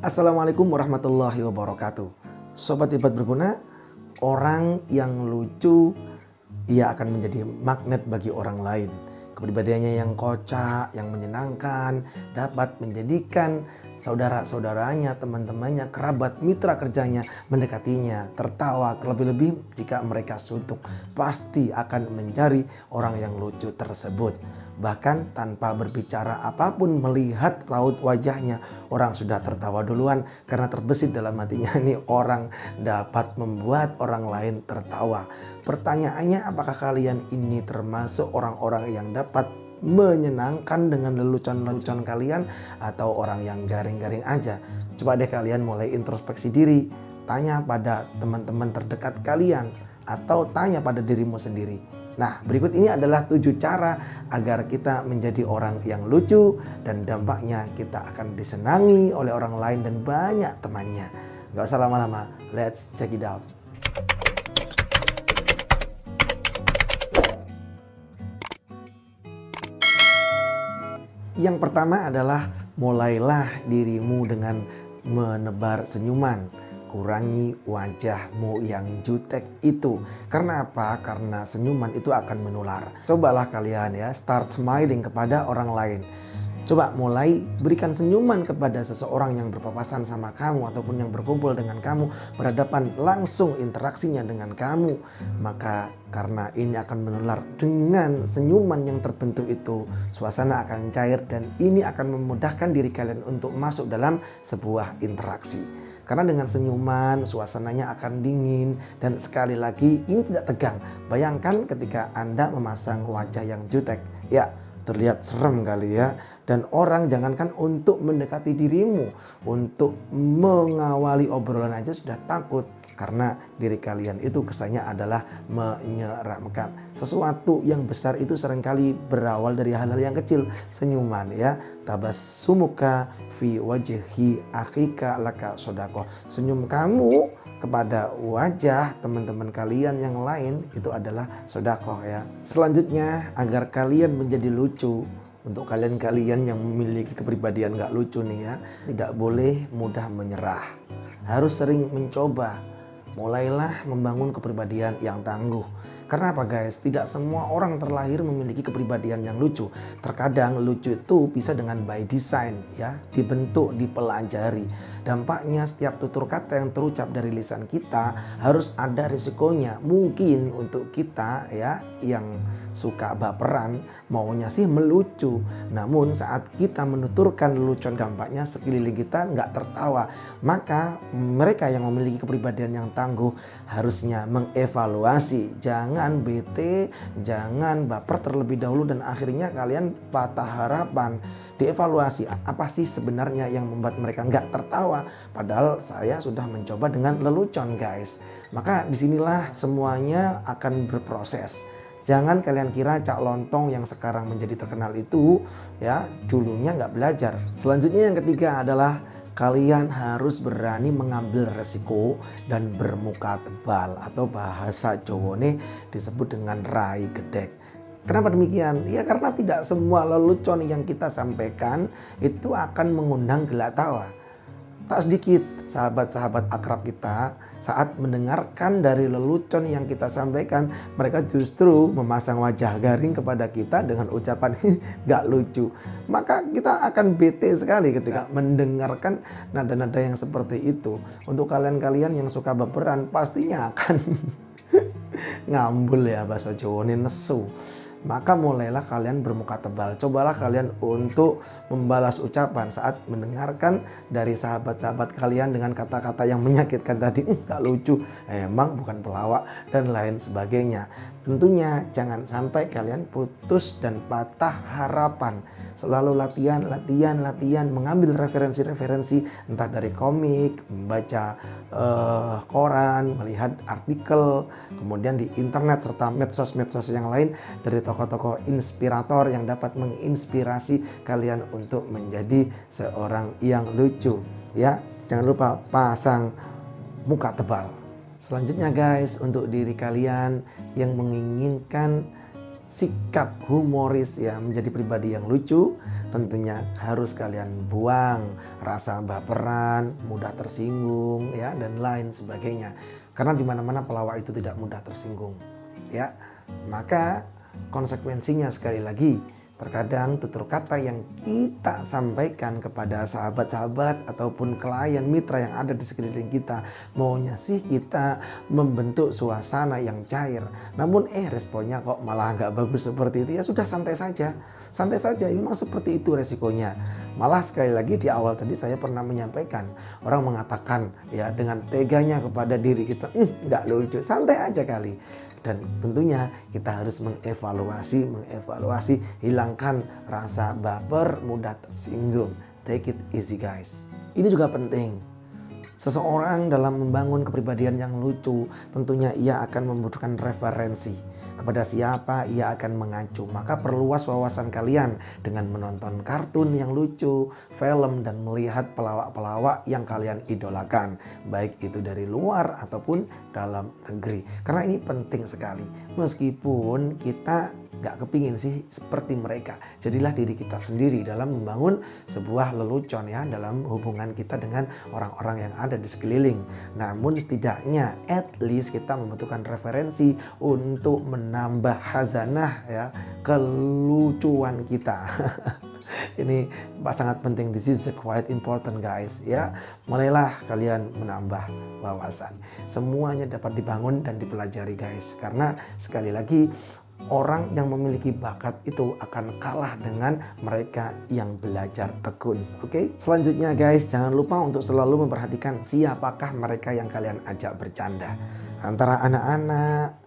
Assalamualaikum warahmatullahi wabarakatuh. Sobat Hebat Berguna, orang yang lucu ia akan menjadi magnet bagi orang lain. Kepribadiannya yang kocak, yang menyenangkan, dapat menjadikan saudara-saudaranya, teman-temannya, kerabat, mitra kerjanya mendekatinya, tertawa. Terlebih-lebih jika mereka suntuk, pasti akan mencari orang yang lucu tersebut. Bahkan tanpa berbicara apapun, melihat raut wajahnya, orang sudah tertawa duluan karena terbesit dalam hatinya, ini orang dapat membuat orang lain tertawa. Pertanyaannya, apakah kalian ini termasuk orang-orang yang dapat menyenangkan dengan lelucon-lelucon kalian atau orang yang garing-garing aja? Coba deh kalian mulai introspeksi diri, tanya pada teman-teman terdekat kalian atau tanya pada dirimu sendiri. Nah, berikut ini adalah 7 cara agar kita menjadi orang yang lucu dan dampaknya kita akan disenangi oleh orang lain dan banyak temannya. Gak usah lama-lama, let's check it out. Yang pertama adalah mulailah dirimu dengan menebar senyuman. Kurangi wajahmu yang jutek itu. Karena apa? Karena senyuman itu akan menular. Cobalah kalian ya, start smiling kepada orang lain. Coba mulai berikan senyuman kepada seseorang yang berpapasan sama kamu ataupun yang berkumpul dengan kamu, berhadapan langsung interaksinya dengan kamu. Maka karena ini akan menular dengan senyuman yang terbentuk itu, suasana akan cair dan ini akan memudahkan diri kalian untuk masuk dalam sebuah interaksi. Karena dengan senyuman suasananya akan dingin dan sekali lagi ini tidak tegang. Bayangkan ketika Anda memasang wajah yang jutek, ya terlihat serem kali ya. Dan orang jangankan untuk mendekati dirimu, untuk mengawali obrolan aja sudah takut. Karena diri kalian itu kesannya adalah menyeramkan. Sesuatu yang besar itu seringkali berawal dari hal-hal yang kecil. Senyuman ya. Tabassumuka fi wajhi akhika laka sodaqoh. Senyum kamu kepada wajah teman-teman kalian yang lain itu adalah sodaqoh ya. Selanjutnya, agar kalian menjadi lucu, untuk kalian-kalian yang memiliki kepribadian gak lucu nih ya, tidak boleh mudah menyerah. Harus sering mencoba. Mulailah membangun kepribadian yang tangguh. Karena apa guys? Tidak semua orang terlahir memiliki kepribadian yang lucu. Terkadang lucu itu bisa dengan by design ya, dibentuk, dipelajari. Dampaknya setiap tutur kata yang terucap dari lisan kita harus ada risikonya. Mungkin untuk kita ya yang suka baperan maunya sih melucu. Namun saat kita menuturkan lelucon, dampaknya sekeliling kita nggak tertawa. Maka mereka yang memiliki kepribadian yang tangguh harusnya mengevaluasi. Jangan bete, jangan baper terlebih dahulu dan akhirnya kalian patah harapan. Dievaluasi apa sih sebenarnya yang membuat mereka nggak tertawa, padahal saya sudah mencoba dengan lelucon guys. Maka disinilah semuanya akan berproses. Jangan kalian kira Cak Lontong yang sekarang menjadi terkenal itu ya dulunya nggak belajar. Selanjutnya yang ketiga adalah kalian harus berani mengambil resiko dan bermuka tebal, atau bahasa Jawane disebut dengan rai gedek. Kenapa demikian? Ya karena tidak semua lelucon yang kita sampaikan itu akan mengundang gelak tawa. Tak sedikit sahabat-sahabat akrab kita saat mendengarkan dari lelucon yang kita sampaikan, mereka justru memasang wajah garing kepada kita dengan ucapan gak lucu. Maka kita akan bete sekali ketika mendengarkan nada-nada yang seperti itu. Untuk kalian-kalian yang suka baperan pastinya akan ngambul ya, bahasa Jawa ini nesu. Maka mulailah kalian bermuka tebal. Cobalah kalian untuk membalas ucapan saat mendengarkan dari sahabat-sahabat kalian dengan kata-kata yang menyakitkan tadi. Gak lucu, emang bukan pelawak dan lain sebagainya. Tentunya jangan sampai kalian putus dan patah harapan. Selalu latihan, mengambil referensi-referensi entah dari komik, membaca koran, melihat artikel, kemudian di internet serta medsos-medsos yang lain dari tokoh-tokoh inspirator yang dapat menginspirasi kalian untuk menjadi seorang yang lucu ya. Jangan lupa pasang muka tebal. Selanjutnya guys, untuk diri kalian yang menginginkan sikap humoris ya, menjadi pribadi yang lucu, tentunya harus kalian buang rasa baperan, mudah tersinggung ya dan lain sebagainya. Karena di mana-mana pelawak itu tidak mudah tersinggung. Ya. Maka konsekuensinya sekali lagi, terkadang tutur kata yang kita sampaikan kepada sahabat-sahabat ataupun klien mitra yang ada di sekeliling kita, maunya sih kita membentuk suasana yang cair, namun responnya kok malah nggak bagus seperti itu. Ya sudah, santai saja, memang seperti itu resikonya. Malah sekali lagi di awal tadi saya pernah menyampaikan, orang mengatakan ya dengan teganya kepada diri kita, nggak lucu, santai aja kali. Dan tentunya kita harus mengevaluasi, hilangkan rasa baper, mudah tersinggung. Take it easy guys. Ini juga penting. Seseorang dalam membangun kepribadian yang lucu, tentunya ia akan membutuhkan referensi. Kepada siapa ia akan mengacu. Maka perluas wawasan kalian dengan menonton kartun yang lucu, film, dan melihat pelawak-pelawak yang kalian idolakan. Baik itu dari luar ataupun dalam negeri. Karena ini penting sekali. Meskipun kita gak kepingin sih seperti mereka. Jadilah diri kita sendiri dalam membangun sebuah lelucon ya dalam hubungan kita dengan orang-orang yang ada di sekeliling. Namun setidaknya at least kita membutuhkan referensi untuk menambah khazanah ya kelucuan kita. Ini sangat penting. This is quite important guys ya. Mulailah kalian menambah wawasan. Semuanya dapat dibangun dan dipelajari guys. Karena sekali lagi, orang yang memiliki bakat itu akan kalah dengan mereka yang belajar tekun. Oke? Selanjutnya guys, jangan lupa untuk selalu memperhatikan siapakah mereka yang kalian ajak bercanda. Antara anak-anak,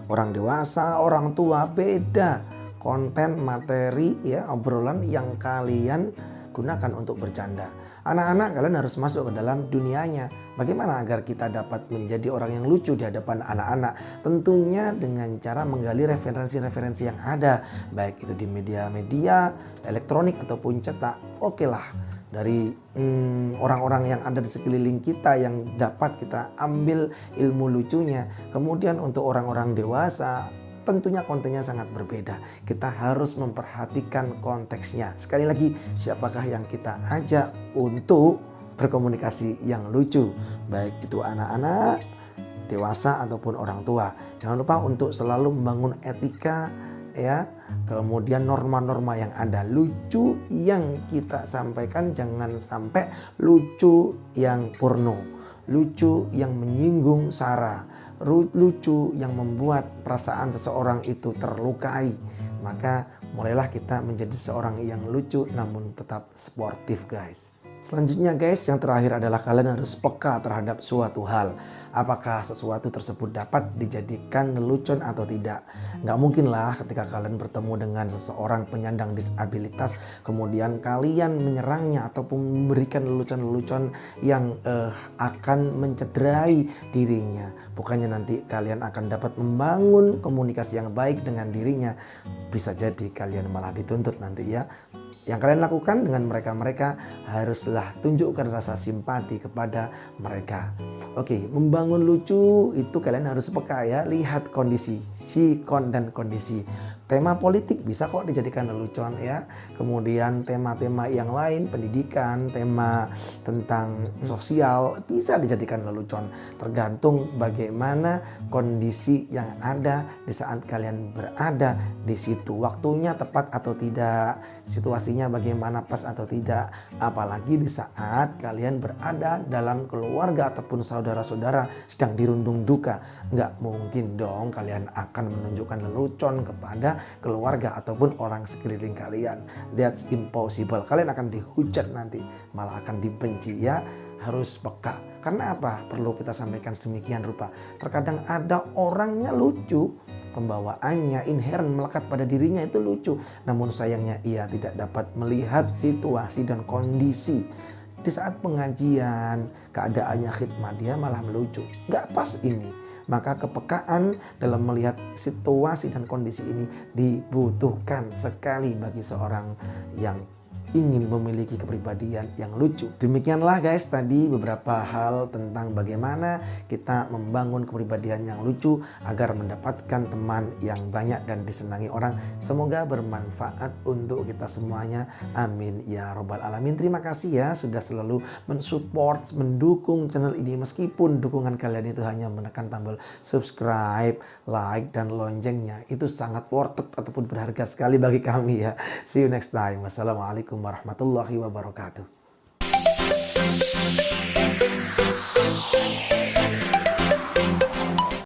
orang dewasa, orang tua, beda konten, materi ya, obrolan yang kalian gunakan untuk bercanda. Anak-anak, kalian harus masuk ke dalam dunianya. Bagaimana agar kita dapat menjadi orang yang lucu di hadapan anak-anak? Tentunya dengan cara menggali referensi-referensi yang ada, baik itu di media-media elektronik ataupun cetak. Oke lah, dari orang-orang yang ada di sekeliling kita yang dapat kita ambil ilmu lucunya. Kemudian untuk orang-orang dewasa, tentunya kontennya sangat berbeda. Kita harus memperhatikan konteksnya. Sekali lagi, siapakah yang kita ajak untuk berkomunikasi yang lucu, baik itu anak-anak, dewasa ataupun orang tua. Jangan lupa untuk selalu membangun etika ya, kemudian norma-norma yang ada. Lucu yang kita sampaikan jangan sampai lucu yang porno, lucu yang menyinggung sara, lucu yang membuat perasaan seseorang itu terlukai. Maka mulailah kita menjadi seorang yang lucu namun tetap sportif guys. Selanjutnya guys, yang terakhir adalah kalian harus peka terhadap suatu hal. Apakah sesuatu tersebut dapat dijadikan lelucon atau tidak. Nggak mungkin lah ketika kalian bertemu dengan seseorang penyandang disabilitas, kemudian kalian menyerangnya ataupun memberikan lelucon-lelucon yang akan mencederai dirinya. Bukannya nanti kalian akan dapat membangun komunikasi yang baik dengan dirinya. Bisa jadi kalian malah dituntut nanti ya. Yang kalian lakukan dengan mereka haruslah tunjukkan rasa simpati kepada mereka. Oke, membangun lucu itu kalian harus peka ya, lihat kondisi, sikon dan kondisi. Tema politik bisa kok dijadikan lelucon ya. Kemudian tema-tema yang lain, pendidikan, tema tentang sosial bisa dijadikan lelucon. Tergantung bagaimana kondisi yang ada di saat kalian berada di situ. Waktunya tepat atau tidak, situasinya bagaimana, pas atau tidak. Apalagi di saat kalian berada dalam keluarga ataupun saudara-saudara sedang dirundung duka. Nggak mungkin dong kalian akan menunjukkan lelucon kepada keluarga ataupun orang sekeliling kalian. That's impossible. Kalian akan dihujat nanti, malah akan dibenci ya. Harus peka. Karena apa? Perlu kita sampaikan sedemikian rupa. Terkadang ada orangnya lucu, pembawaannya inherent melekat pada dirinya itu lucu, namun sayangnya ia tidak dapat melihat situasi dan kondisi. Di saat pengajian, keadaannya khidmat, dia malah melucu. Nggak pas ini. Maka kepekaan dalam melihat situasi dan kondisi ini dibutuhkan sekali bagi seorang yang ingin memiliki kepribadian yang lucu. Demikianlah guys tadi beberapa hal tentang bagaimana kita membangun kepribadian yang lucu agar mendapatkan teman yang banyak dan disenangi orang. Semoga bermanfaat untuk kita semuanya. Amin ya robbal alamin. Terima kasih ya sudah selalu mensupport, mendukung channel ini meskipun dukungan kalian itu hanya menekan tombol subscribe, like, dan loncengnya. Itu sangat worth it ataupun berharga sekali bagi kami ya. See you next time. Wassalamualaikum warahmatullahi wabarakatuh.